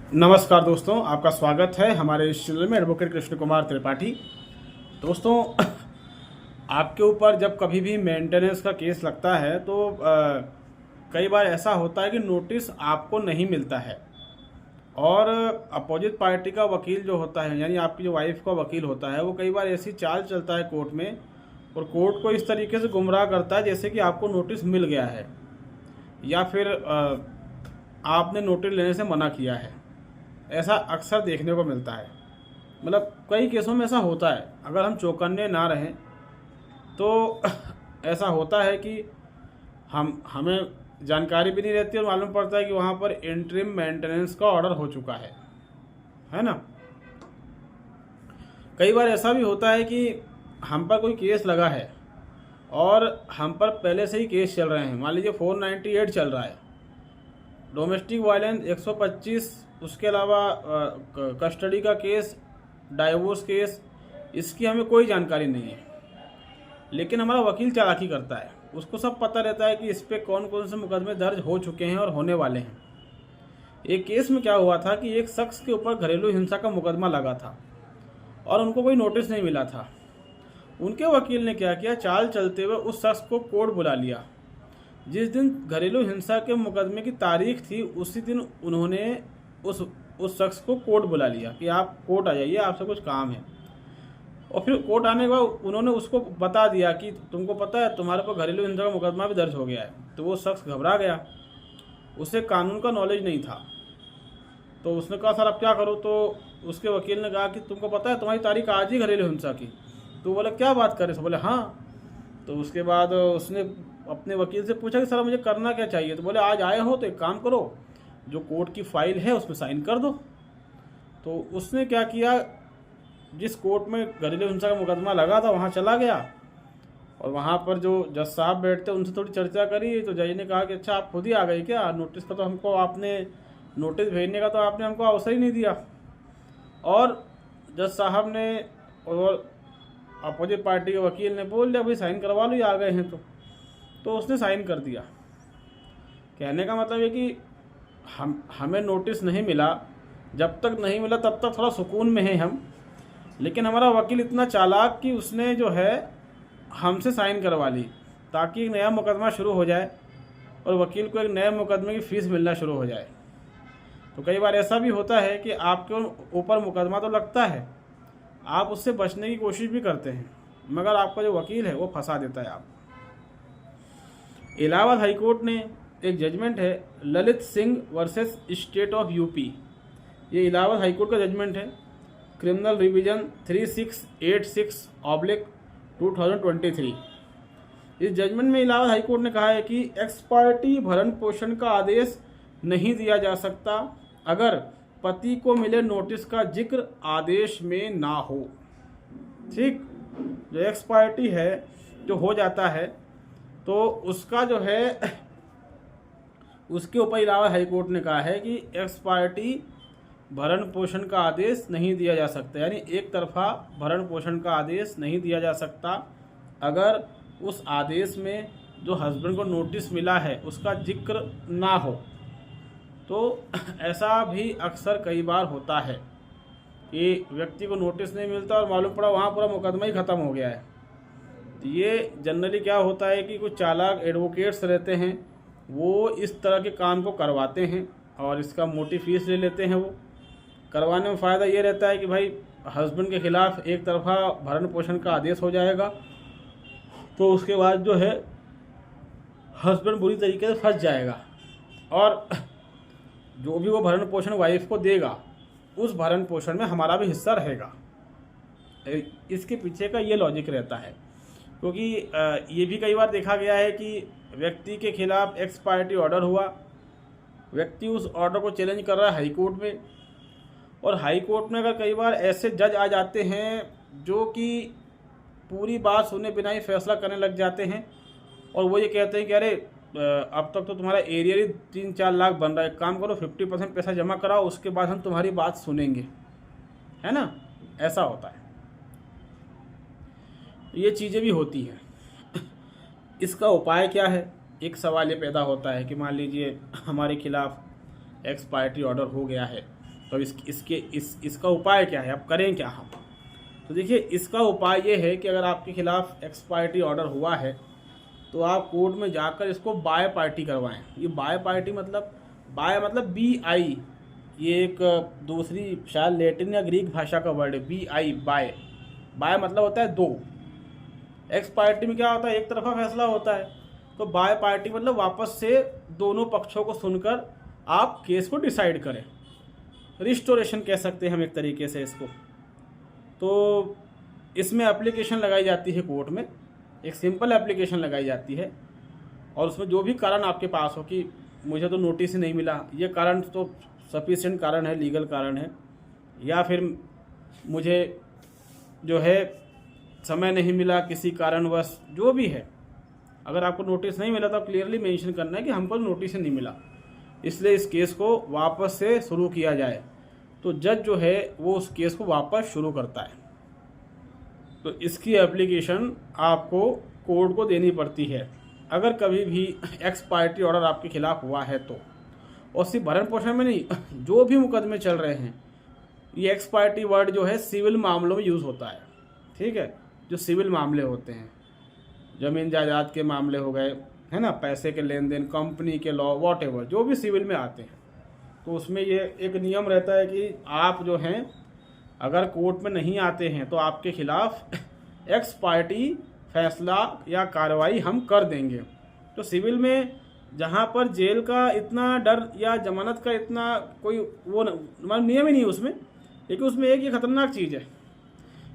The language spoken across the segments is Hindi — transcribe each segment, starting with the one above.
नमस्कार दोस्तों, आपका स्वागत है हमारे इस चैनल में। एडवोकेट कृष्ण कुमार त्रिपाठी। दोस्तों, आपके ऊपर जब कभी भी मेंटेनेंस का केस लगता है तो कई बार ऐसा होता है कि नोटिस आपको नहीं मिलता है और अपोजिट पार्टी का वकील जो होता है, यानी आपकी जो वाइफ का वकील होता है, वो कई बार ऐसी चाल चलता है कोर्ट में और कोर्ट को इस तरीके से गुमराह करता है जैसे कि आपको नोटिस मिल गया है या फिर आपने नोटिस लेने से मना किया है। ऐसा अक्सर देखने को मिलता है। मतलब कई केसों में ऐसा होता है। अगर हम चौकन्ने ना रहें तो ऐसा होता है कि हमें जानकारी भी नहीं रहती और मालूम पड़ता है कि वहाँ पर इंटरिम मेंटेनेंस का ऑर्डर हो चुका है ना। कई बार ऐसा भी होता है कि हम पर कोई केस लगा है और हम पर पहले से ही केस चल रहे हैं। मान लीजिए 498 चल रहा है, डोमेस्टिक वायलेंस 125, उसके अलावा कस्टडी का केस, डाइवोर्स केस, इसकी हमें कोई जानकारी नहीं है। लेकिन हमारा वकील चालाकी करता है, उसको सब पता रहता है कि इस पे कौन कौन से मुकदमे दर्ज हो चुके हैं और होने वाले हैं। एक केस में क्या हुआ था कि एक शख्स के ऊपर घरेलू हिंसा का मुकदमा लगा था और उनको कोई नोटिस नहीं मिला था। उनके वकील ने क्या किया, चाल चलते हुए उस शख्स को कोर्ट बुला लिया। जिस दिन घरेलू हिंसा के मुकदमे की तारीख थी, उसी दिन उन्होंने उस शख्स को कोर्ट बुला लिया कि आप कोर्ट आ जाइए, आपसे कुछ काम है। और फिर कोर्ट आने के बाद उन्होंने उसको बता दिया कि तुमको पता है तुम्हारे पर घरेलू हिंसा का मुकदमा भी दर्ज हो गया है। तो वो शख्स घबरा गया, उसे कानून का नॉलेज नहीं था। तो उसने कहा सर अब क्या करूँ। तो उसके वकील ने कहा कि तुमको पता है तुम्हारी तारीख आज ही घरेलू हिंसा की। तो बोले क्या बात कर रहे, बोले हाँ। तो उसके बाद उसने अपने वकील से पूछा कि सर मुझे करना क्या चाहिए। तो बोले आज आए हो तो एक काम करो, जो कोर्ट की फाइल है उसमें साइन कर दो। तो उसने क्या किया, जिस कोर्ट में घरेलू हिंसा का मुकदमा लगा था वहाँ चला गया और वहाँ पर जो जज साहब बैठते उनसे थोड़ी चर्चा करी। तो जज ने कहा कि अच्छा आप खुद ही आ गए क्या, नोटिस का तो हमको आपने नोटिस भेजने का तो आपने हमको अवसर ही नहीं दिया। और जज साहब ने और अपोजिट पार्टी के वकील ने बोल दिया भाई साइन करवा लो, ये आ गए हैं। तो उसने साइन कर दिया। कहने का मतलब है कि हमें नोटिस नहीं मिला, जब तक नहीं मिला तब तक थोड़ा सुकून में हैं हम। लेकिन हमारा वकील इतना चालाक कि उसने जो है हमसे साइन करवा ली ताकि एक नया मुकदमा शुरू हो जाए और वकील को एक नए मुकदमे की फ़ीस मिलना शुरू हो जाए। तो कई बार ऐसा भी होता है कि आपके ऊपर मुकदमा तो लगता है, आप उससे बचने की कोशिश भी करते हैं, मगर आपका जो वकील है वो फंसा देता है आप। इलाहाबाद हाईकोर्ट ने एक जजमेंट है, Lalit Singh versus state of UP. ये इलाहाबाद हाईकोर्ट का जजमेंट है, क्रिमिनल रिवीजन 3686/2023। इस जजमेंट में इलाहाबाद हाईकोर्ट ने कहा है कि एक्स पार्टी भरण पोषण का आदेश नहीं दिया जा सकता अगर पति को मिले नोटिस का जिक्र आदेश में ना हो। ठीक, जो एक्स पार्टी है जो हो जाता है तो उसका जो है उसके ऊपर इलाहाबाद हाईकोर्ट ने कहा है कि एक्स पार्टी भरण पोषण का आदेश नहीं दिया जा सकता, यानी एक तरफा भरण पोषण का आदेश नहीं दिया जा सकता अगर उस आदेश में जो हस्बैंड को नोटिस मिला है उसका जिक्र ना हो। तो ऐसा भी अक्सर कई बार होता है कि व्यक्ति को नोटिस नहीं मिलता और मालूम पड़ा वहाँ पूरा मुकदमा ही ख़त्म हो गया है। तो ये जनरली क्या होता है कि कुछ चालाक एडवोकेट्स रहते हैं, वो इस तरह के काम को करवाते हैं और इसका मोटी फीस ले लेते हैं। वो करवाने में फ़ायदा ये रहता है कि भाई हस्बैंड के ख़िलाफ़ एक तरफा भरण पोषण का आदेश हो जाएगा, तो उसके बाद जो है हस्बैंड बुरी तरीके से फंस जाएगा और जो भी वो भरण पोषण वाइफ को देगा उस भरण पोषण में हमारा भी हिस्सा रहेगा। इसके पीछे का ये लॉजिक रहता है, क्योंकि ये भी कई बार देखा गया है कि व्यक्ति के खिलाफ एक्स पार्टी ऑर्डर हुआ, व्यक्ति उस ऑर्डर को चैलेंज कर रहा है हाई कोर्ट में, और हाई कोर्ट में अगर कई बार ऐसे जज आ जाते हैं जो कि पूरी बात सुने बिना ही फैसला करने लग जाते हैं और वो ये कहते हैं कि अरे अब तक तो तुम्हारा एरिया ही 3-4 लाख बन रहा है, काम करो 50% पैसा जमा कराओ, उसके बाद हम तुम्हारी बात सुनेंगे, है ना। ऐसा होता है, ये चीज़ें भी होती हैं। इसका उपाय क्या है, एक सवाल ये पैदा होता है कि मान लीजिए हमारे खिलाफ एक्स पार्टी ऑर्डर हो गया है तो इसका उपाय क्या है, अब करें क्या हम? तो देखिए, इसका उपाय ये है कि अगर आपके खिलाफ एक्सपायरी ऑर्डर हुआ है तो आप कोर्ट में जाकर इसको बाय पार्टी करवाएं। ये बाय पार्टी मतलब, बाय मतलब BI, ये एक दूसरी शायद लैटिन या ग्रीक भाषा का वर्ड है BI, बाय। बाय मतलब होता है दो। एक्स पार्टी में क्या होता है, एक तरफा फैसला होता है। तो बाय पार्टी मतलब वापस से दोनों पक्षों को सुनकर आप केस को डिसाइड करें। रिस्टोरेशन कह सकते हैं हम एक तरीके से इसको। तो इसमें एप्लीकेशन लगाई जाती है कोर्ट में, एक सिंपल एप्लीकेशन लगाई जाती है, और उसमें जो भी कारण आपके पास हो कि मुझे तो नोटिस ही नहीं मिला, ये कारण तो सफिशिएंट कारण है, लीगल कारण है, या फिर मुझे जो है समय नहीं मिला किसी कारणवश, जो भी है, अगर आपको नोटिस नहीं मिला तो क्लियरली मेंशन करना है कि हमको नोटिस ही नहीं मिला, इसलिए इस केस को वापस से शुरू किया जाए। तो जज जो है वो उस केस को वापस शुरू करता है। तो इसकी एप्लीकेशन आपको कोर्ट को देनी पड़ती है अगर कभी भी एक्सपायरी ऑर्डर आपके खिलाफ हुआ है तो। और सिर्फ भरण पोषण में नहीं, जो भी मुकदमे चल रहे हैं, ये एक्सपायरी वर्ड जो है सिविल मामलों में यूज़ होता है, ठीक है। जो सिविल मामले होते हैं, ज़मीन जायदाद के मामले हो गए, है ना, पैसे के लेन देन, कंपनी के लॉ, वॉटएवर, जो भी सिविल में आते हैं, तो उसमें ये एक नियम रहता है कि आप जो हैं अगर कोर्ट में नहीं आते हैं तो आपके खिलाफ एक्सपायरी फैसला या कार्रवाई हम कर देंगे। तो सिविल में जहाँ पर जेल का इतना डर या जमानत का इतना कोई वो मतलब नियम ही नहीं उसमें, लेकिन उसमें एक ये खतरनाक चीज़ है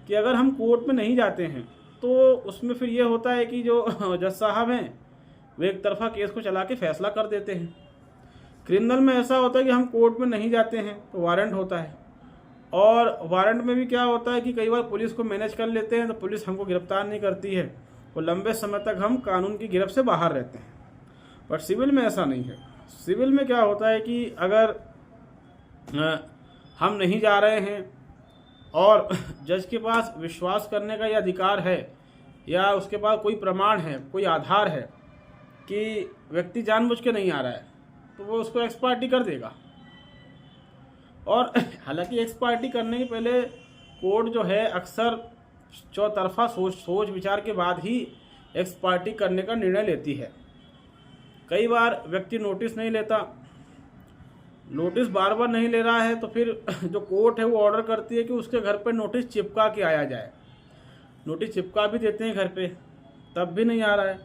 कि अगर हम कोर्ट में नहीं जाते हैं तो उसमें फिर ये होता है कि जो जज साहब हैं वो एक तरफा केस को चला के फैसला कर देते हैं। क्रिमिनल में ऐसा होता है कि हम कोर्ट में नहीं जाते हैं तो वारंट होता है, और वारंट में भी क्या होता है कि कई बार पुलिस को मैनेज कर लेते हैं तो पुलिस हमको गिरफ्तार नहीं करती है, और लंबे समय तक हम कानून की गिरफ्त से बाहर रहते हैं। बट सिविल में ऐसा नहीं है। सिविल में क्या होता है कि अगर हम नहीं जा रहे हैं और जज के पास विश्वास करने का ये अधिकार है, या उसके पास कोई प्रमाण है, कोई आधार है कि व्यक्ति जानबूझ के नहीं आ रहा है, तो वो उसको एक्सपायरी कर देगा। और हालांकि एक्सपायरी करने के पहले कोर्ट जो है अक्सर चौतरफा सोच विचार के बाद ही एक्सपायरी करने का निर्णय लेती है। कई बार व्यक्ति नोटिस नहीं लेता, नोटिस बार बार नहीं ले रहा है, तो फिर जो कोर्ट है वो ऑर्डर करती है कि उसके घर पे नोटिस चिपका के आया जाए। नोटिस चिपका भी देते हैं घर पे, तब भी नहीं आ रहा है,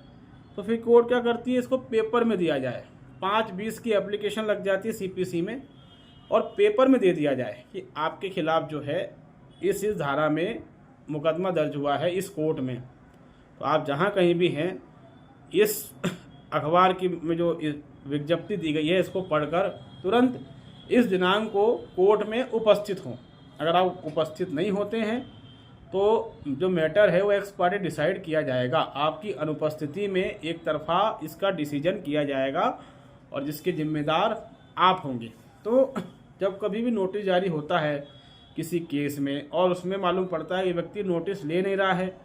तो फिर कोर्ट क्या करती है, इसको पेपर में दिया जाए। 5-20 की एप्लीकेशन लग जाती है CPC में, और पेपर में दे दिया जाए कि आपके खिलाफ जो है इस धारा में मुकदमा दर्ज हुआ है इस कोर्ट में। तो आप जहाँ कहीं भी हैं, इस अखबार की में जो विज्ञप्ति दी गई है इसको पढ़कर तुरंत इस दिनांक को कोर्ट में उपस्थित हों। अगर आप उपस्थित नहीं होते हैं तो जो मैटर है वो एक्सपायरी डिसाइड किया जाएगा। आपकी अनुपस्थिति में एक तरफा इसका डिसीजन किया जाएगा और जिसके जिम्मेदार आप होंगे। तो जब कभी भी नोटिस जारी होता है किसी केस में और उसमें मालूम पड़ता है कि व्यक्ति नोटिस ले नहीं रहा है,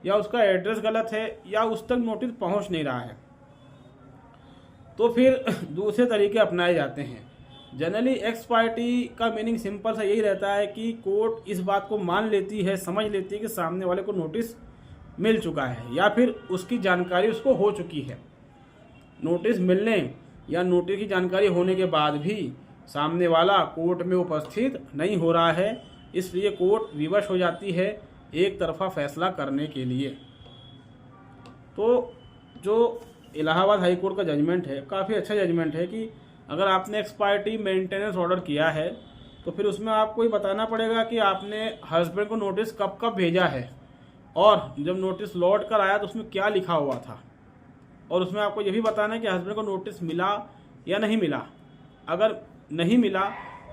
या उसका एड्रेस गलत है, या उस तक नोटिस पहुंच नहीं रहा है, तो फिर दूसरे तरीके अपनाए जाते हैं। जनरली एक्सपायरी का मीनिंग सिंपल सा यही रहता है कि कोर्ट इस बात को मान लेती है, समझ लेती है कि सामने वाले को नोटिस मिल चुका है या फिर उसकी जानकारी उसको हो चुकी है। नोटिस मिलने या नोटिस की जानकारी होने के बाद भी सामने वाला कोर्ट में उपस्थित नहीं हो रहा है, इसलिए कोर्ट विवश हो जाती है एक तरफा फैसला करने के लिए। तो जो इलाहाबाद हाई कोर्ट का जजमेंट है, काफ़ी अच्छा जजमेंट है कि अगर आपने एक्सपायरी मेंटेनेंस ऑर्डर किया है तो फिर उसमें आपको ही बताना पड़ेगा कि आपने हस्बैंड को नोटिस कब कब भेजा है, और जब नोटिस लौट कर आया तो उसमें क्या लिखा हुआ था, और उसमें आपको ये भी बताना है कि हस्बैंड को नोटिस मिला या नहीं मिला। अगर नहीं मिला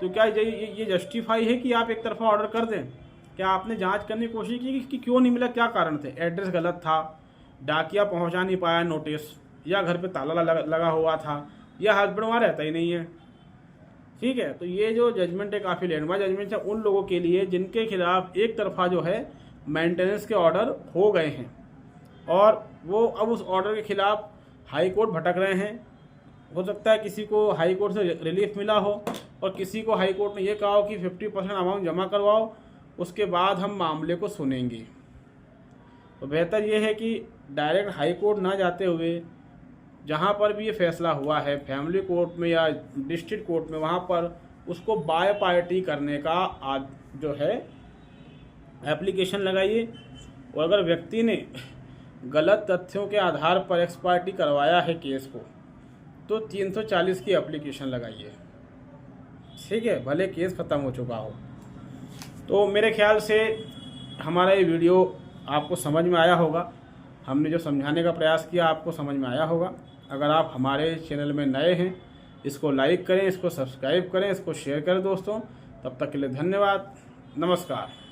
तो क्या ये जस्टिफाई है कि आप एक तरफा ऑर्डर कर दें? क्या आपने जांच करने की कोशिश की कि क्यों नहीं मिला, क्या कारण थे? एड्रेस गलत था, डाकिया पहुंचा नहीं पाया नोटिस, या घर पे ताला लगा हुआ था, या हस्बैंड वहाँ रहता ही नहीं है। ठीक है, तो ये जो जजमेंट है काफ़ी लैंडमार्क जजमेंट है उन लोगों के लिए जिनके खिलाफ एक तरफा जो है मेंटेनेंस के ऑर्डर हो गए हैं और वो अब उस ऑर्डर के खिलाफ हाई कोर्ट भटक रहे हैं। हो सकता है किसी को हाई कोर्ट से रिलीफ मिला हो, और किसी को हाई कोर्ट ने ये कहा हो कि 50% अमाउंट जमा करवाओ, उसके बाद हम मामले को सुनेंगे। तो बेहतर ये है कि डायरेक्ट हाई कोर्ट ना जाते हुए जहाँ पर भी ये फैसला हुआ है, फैमिली कोर्ट में या डिस्ट्रिक्ट कोर्ट में, वहाँ पर उसको बाय पार्टी करने का जो है एप्लीकेशन लगाइए। और अगर व्यक्ति ने गलत तथ्यों के आधार पर एक्स पार्टी करवाया है केस को, तो 340 की एप्लीकेशन लगाइए। ठीक है, भले केस ख़त्म हो चुका हो। तो मेरे ख्याल से हमारा ये वीडियो आपको समझ में आया होगा। हमने जो समझाने का प्रयास किया आपको समझ में आया होगा। अगर आप हमारे चैनल में नए हैं, इसको लाइक करें, इसको सब्सक्राइब करें, इसको शेयर करें दोस्तों। तब तक के लिए धन्यवाद, नमस्कार।